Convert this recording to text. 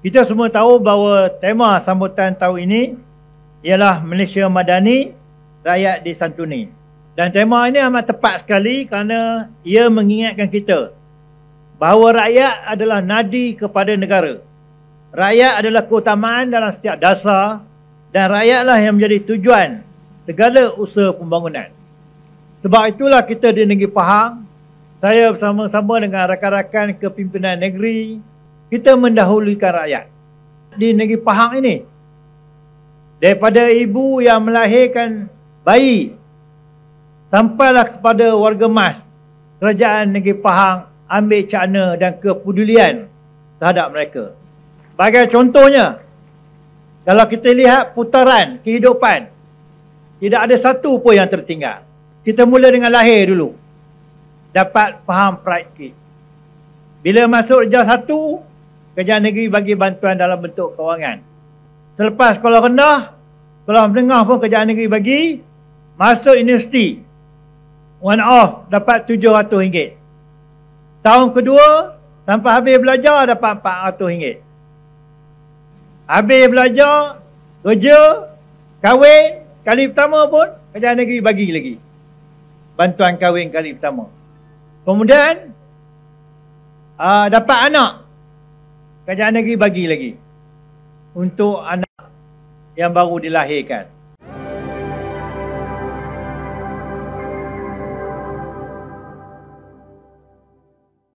Kita semua tahu bahawa tema sambutan tahun ini ialah Malaysia Madani, Rakyat Disantuni. Dan tema ini amat tepat sekali kerana ia mengingatkan kita bahawa rakyat adalah nadi kepada negara. Rakyat adalah keutamaan dalam setiap dasar dan rakyatlah yang menjadi tujuan segala usaha pembangunan. Sebab itulah kita di Negeri Pahang, saya bersama-sama dengan rakan-rakan kepimpinan negeri, kita mendahulukan rakyat. Di Negeri Pahang ini, daripada ibu yang melahirkan bayi sampailah kepada warga mas, kerajaan Negeri Pahang ambil cakna dan kepedulian terhadap mereka. Sebagai contohnya, kalau kita lihat putaran kehidupan, tidak ada satu pun yang tertinggal. Kita mula dengan lahir dulu, dapat faham pride kit. Bila masuk darjah 1, kerajaan negeri bagi bantuan dalam bentuk kewangan. Selepas sekolah rendah, sekolah menengah pun kerajaan negeri bagi. Masuk universiti, one off dapat RM700. Tahun kedua, sampai habis belajar dapat RM400. Habis belajar, kerja, kahwin, kali pertama pun kerajaan negeri bagi lagi bantuan kahwin kali pertama. Kemudian dapat anak, kerajaan negeri bagi lagi untuk anak yang baru dilahirkan.